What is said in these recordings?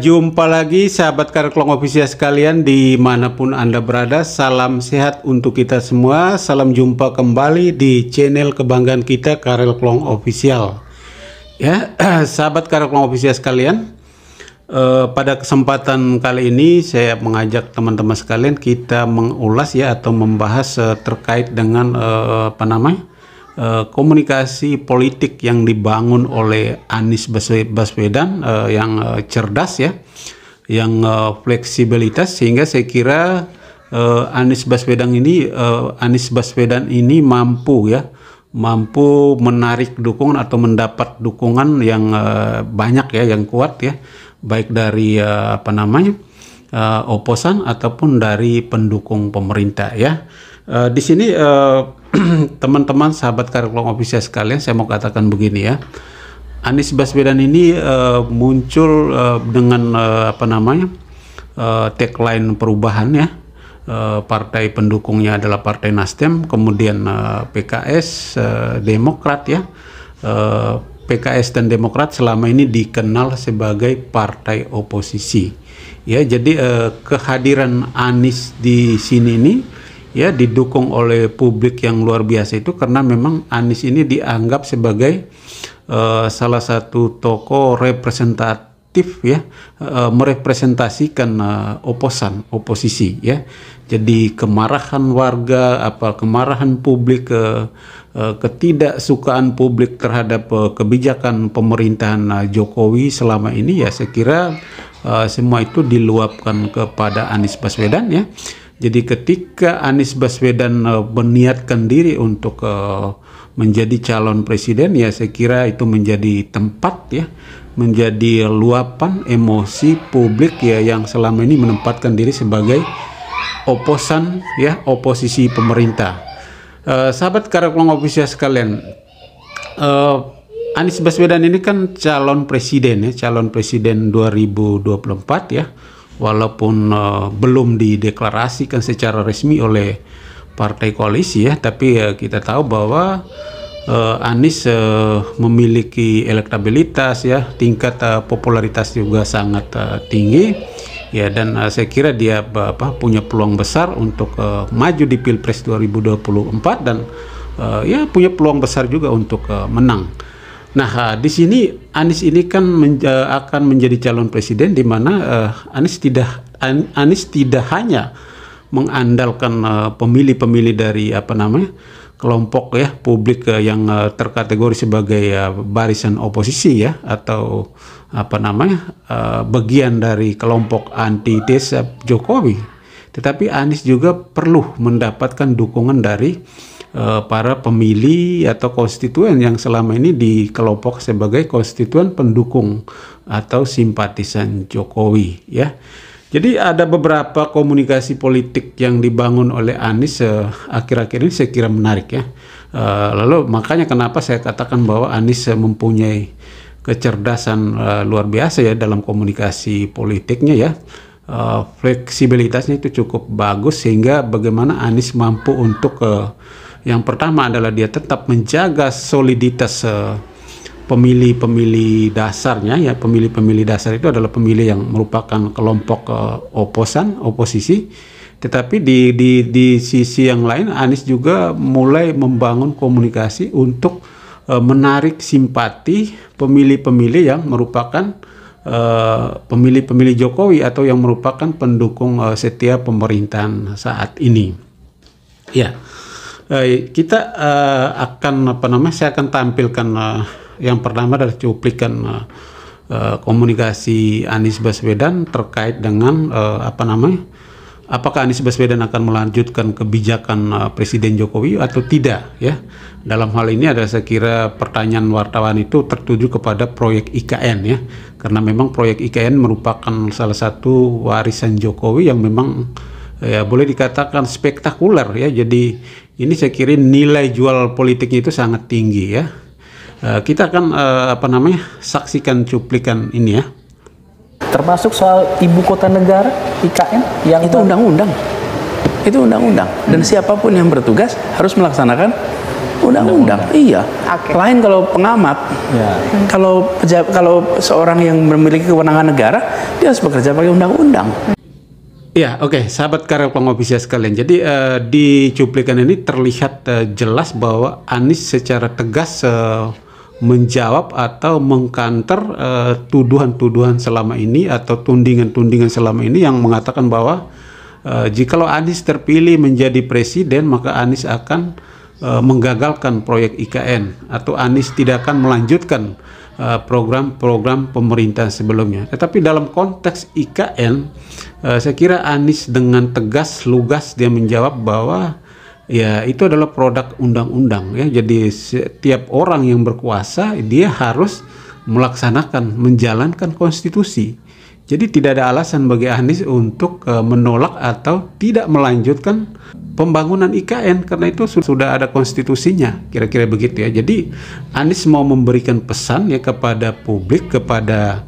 Jumpa lagi sahabat Kareklong Official sekalian dimanapun Anda berada. Salam sehat untuk kita semua. Salam jumpa kembali di channel kebanggaan kita Kareklong Official. Ya, sahabat Kareklong Official sekalian, pada kesempatan kali ini saya mengajak teman-teman sekalian kita mengulas ya atau membahas terkait dengan komunikasi politik yang dibangun oleh Anies Baswedan yang cerdas ya, yang fleksibilitas, sehingga saya kira Anies Baswedan ini mampu menarik dukungan atau mendapat dukungan yang banyak ya, yang kuat ya, baik dari oposan ataupun dari pendukung pemerintah ya. Di sini teman-teman sahabat Kareklong Official sekalian, saya mau katakan begini ya. Anies Baswedan ini muncul dengan tagline perubahan ya. Partai pendukungnya adalah Partai Nasdem, kemudian PKS, Demokrat ya. PKS dan Demokrat selama ini dikenal sebagai partai oposisi. Ya, jadi kehadiran Anies di sini ini ya didukung oleh publik yang luar biasa itu karena memang Anies ini dianggap sebagai salah satu tokoh representatif ya, merepresentasikan oposisi ya. Jadi kemarahan warga, kemarahan publik, ketidaksukaan publik terhadap kebijakan pemerintahan Jokowi selama ini ya, saya kira semua itu diluapkan kepada Anies Baswedan ya. Jadi ketika Anies Baswedan meniatkan diri untuk menjadi calon presiden ya, saya kira itu menjadi tempat ya, menjadi luapan emosi publik ya, yang selama ini menempatkan diri sebagai oposan ya, oposisi pemerintah. Sahabat Kareklong Official sekalian, Anies Baswedan ini kan calon presiden ya, calon presiden 2024 ya. Walaupun belum dideklarasikan secara resmi oleh partai koalisi ya, tapi kita tahu bahwa Anies memiliki elektabilitas ya, tingkat popularitas juga sangat tinggi ya, dan saya kira dia punya peluang besar untuk maju di Pilpres 2024 dan ya punya peluang besar juga untuk menang. Nah, di sini Anies ini kan akan menjadi calon presiden, di mana Anies tidak hanya mengandalkan pemilih-pemilih dari kelompok ya publik yang terkategori sebagai barisan oposisi ya, atau bagian dari kelompok antitesa Jokowi, tetapi Anies juga perlu mendapatkan dukungan dari para pemilih atau konstituen yang selama ini dikelompok sebagai konstituen pendukung atau simpatisan Jokowi ya. Jadi ada beberapa komunikasi politik yang dibangun oleh Anies akhir-akhir ini, saya kira menarik ya. Lalu makanya kenapa saya katakan bahwa Anies mempunyai kecerdasan luar biasa ya dalam komunikasi politiknya ya. Fleksibilitasnya itu cukup bagus, sehingga bagaimana Anies mampu untuk yang pertama adalah dia tetap menjaga soliditas pemilih-pemilih dasarnya ya. Pemilih-pemilih dasar itu adalah pemilih yang merupakan kelompok oposisi, tetapi di sisi yang lain Anies juga mulai membangun komunikasi untuk menarik simpati pemilih-pemilih yang merupakan pemilih-pemilih Jokowi atau yang merupakan pendukung setia pemerintahan saat ini ya. Kita saya akan tampilkan yang pertama adalah cuplikan komunikasi Anies Baswedan terkait dengan apakah Anies Baswedan akan melanjutkan kebijakan Presiden Jokowi atau tidak ya. Dalam hal ini adalah saya kira pertanyaan wartawan itu tertuju kepada proyek IKN ya, karena memang proyek IKN merupakan salah satu warisan Jokowi yang memang ya boleh dikatakan spektakuler ya. Jadi ini saya kira nilai jual politiknya itu sangat tinggi ya. Kita akan saksikan cuplikan ini ya. Termasuk soal ibu kota negara IKN yang itu undang-undang. Itu undang-undang. Dan siapapun yang bertugas harus melaksanakan undang-undang. Iya. Lain kalau pengamat. Kalau seorang yang memiliki kewenangan negara, dia harus bekerja pakai undang-undang. Ya, oke, sahabat Karel Pengobisia sekalian. Jadi di cuplikan ini terlihat jelas bahwa Anies secara tegas menjawab atau mengkanter tuduhan-tuduhan selama ini atau tudingan-tudingan selama ini yang mengatakan bahwa jikalau Anies terpilih menjadi presiden, maka Anies akan menggagalkan proyek IKN atau Anies tidak akan melanjutkan program-program pemerintah sebelumnya. Tetapi dalam konteks IKN, saya kira Anies dengan tegas, lugas dia menjawab bahwa ya itu adalah produk undang-undang ya. Jadi setiap orang yang berkuasa dia harus melaksanakan, menjalankan konstitusi. Jadi tidak ada alasan bagi Anies untuk menolak atau tidak melanjutkan pembangunan IKN karena itu sudah ada konstitusinya, kira-kira begitu ya. Jadi Anies mau memberikan pesan ya kepada publik, kepada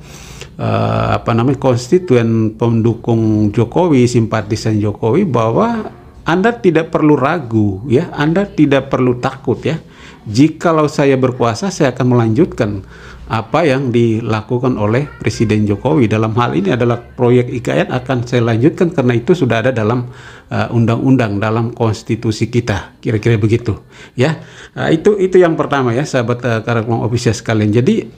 konstituen pendukung Jokowi, simpatisan Jokowi, bahwa Anda tidak perlu ragu ya, Anda tidak perlu takut ya. Jikalau saya berkuasa, saya akan melanjutkan apa yang dilakukan oleh Presiden Jokowi. Dalam hal ini adalah proyek IKN akan saya lanjutkan karena itu sudah ada dalam undang-undang, dalam konstitusi kita, kira-kira begitu ya. Itu yang pertama ya, sahabat Karel Pengobisia sekalian. Jadi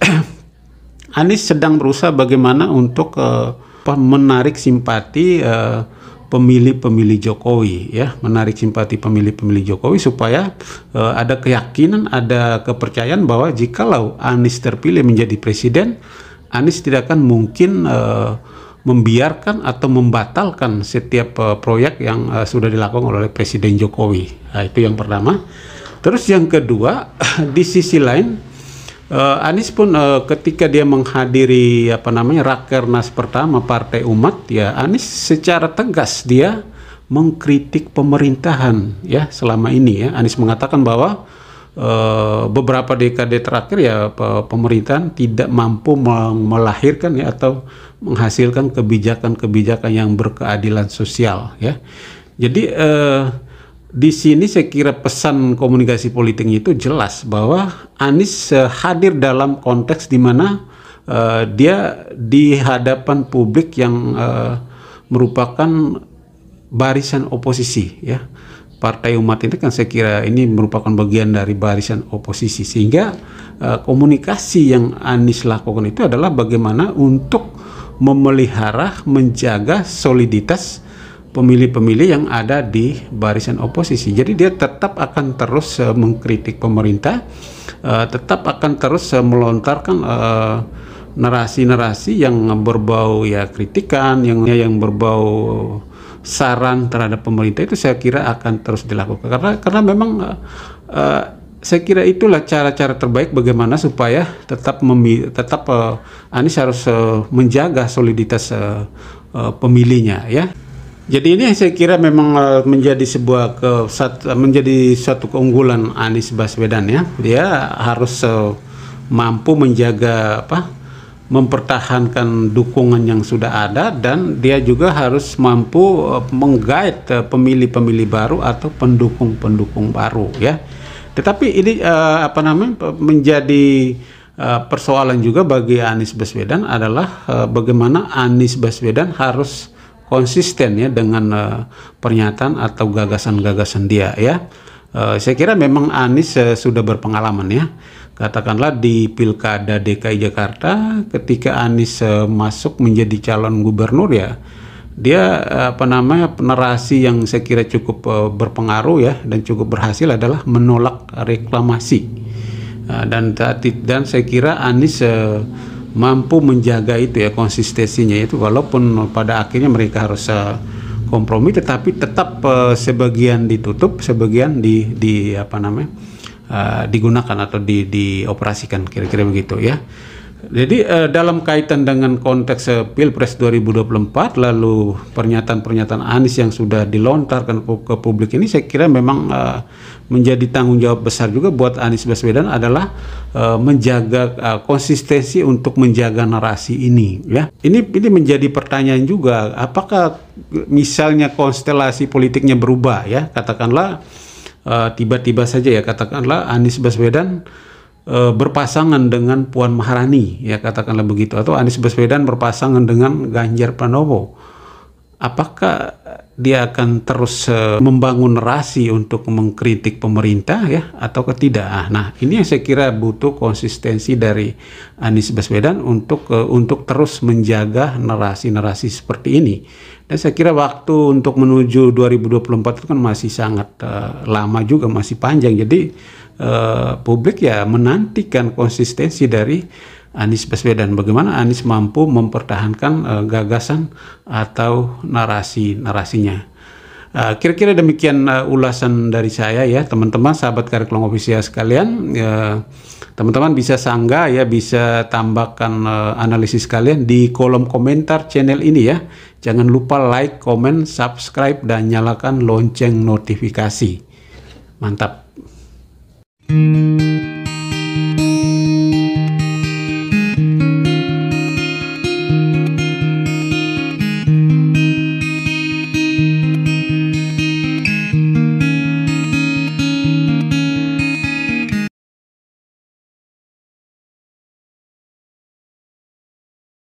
Anies sedang berusaha bagaimana untuk menarik simpati pemilih-pemilih Jokowi ya, menarik simpati pemilih-pemilih Jokowi supaya ada keyakinan, ada kepercayaan bahwa jikalau Anies terpilih menjadi presiden, Anies tidak akan mungkin membiarkan atau membatalkan setiap proyek yang sudah dilakukan oleh Presiden Jokowi. Nah, itu yang pertama. Terus yang kedua, di sisi lain Anies pun ketika dia menghadiri Rakernas pertama Partai Umat ya, Anies secara tegas dia mengkritik pemerintahan ya selama ini ya. Anies mengatakan bahwa beberapa dekade terakhir ya pemerintahan tidak mampu melahirkan ya atau menghasilkan kebijakan-kebijakan yang berkeadilan sosial ya. Jadi di sini saya kira pesan komunikasi politiknya itu jelas bahwa Anies hadir dalam konteks di mana dia di hadapan publik yang merupakan barisan oposisi ya. Partai Umat ini kan saya kira ini merupakan bagian dari barisan oposisi, sehingga komunikasi yang Anies lakukan itu adalah bagaimana untuk memelihara, menjaga soliditas pemilih-pemilih yang ada di barisan oposisi. Jadi dia tetap akan terus mengkritik pemerintah, tetap akan terus melontarkan narasi-narasi yang berbau ya kritikan, yang berbau saran terhadap pemerintah. Itu saya kira akan terus dilakukan karena memang saya kira itulah cara-cara terbaik bagaimana supaya tetap Anies harus menjaga soliditas pemilihnya ya. Jadi ini saya kira memang menjadi suatu keunggulan Anies Baswedan ya. Dia harus mampu menjaga mempertahankan dukungan yang sudah ada, dan dia juga harus mampu menggait pemilih-pemilih baru atau pendukung-pendukung baru ya. Tetapi ini menjadi persoalan juga bagi Anies Baswedan adalah bagaimana Anies Baswedan harus konsisten ya dengan pernyataan atau gagasan-gagasan dia ya. Saya kira memang Anies sudah berpengalaman ya. Katakanlah di Pilkada DKI Jakarta ketika Anies masuk menjadi calon gubernur ya. Dia narasi yang saya kira cukup berpengaruh ya dan cukup berhasil adalah menolak reklamasi. Dan saya kira Anies mampu menjaga itu ya, konsistensinya itu, walaupun pada akhirnya mereka harus kompromi, tetapi tetap sebagian ditutup, sebagian digunakan atau dioperasikan, kira-kira begitu ya. Jadi dalam kaitan dengan konteks Pilpres 2024 lalu pernyataan-pernyataan Anies yang sudah dilontarkan ke publik ini, saya kira memang menjadi tanggung jawab besar juga buat Anies Baswedan adalah menjaga konsistensi untuk menjaga narasi ini, ya. Ini menjadi pertanyaan juga, apakah misalnya konstelasi politiknya berubah, ya, katakanlah tiba-tiba saja, ya, katakanlah Anies Baswedan berpasangan dengan Puan Maharani, ya, katakanlah begitu, atau Anies Baswedan berpasangan dengan Ganjar Pranowo, apakah dia akan terus membangun narasi untuk mengkritik pemerintah, ya, atau tidak? Nah, ini yang saya kira butuh konsistensi dari Anies Baswedan untuk terus menjaga narasi-narasi seperti ini. Dan saya kira waktu untuk menuju 2024 itu kan masih sangat lama juga, masih panjang. Jadi publik ya menantikan konsistensi dari Anies Baswedan, bagaimana Anies mampu mempertahankan gagasan atau narasinya. Kira-kira demikian ulasan dari saya, ya, teman-teman sahabat Kariklong Official sekalian. Teman-teman bisa sanggah, ya, bisa tambahkan analisis kalian di kolom komentar channel ini, ya. Jangan lupa like, komen, subscribe, dan nyalakan lonceng notifikasi. Mantap.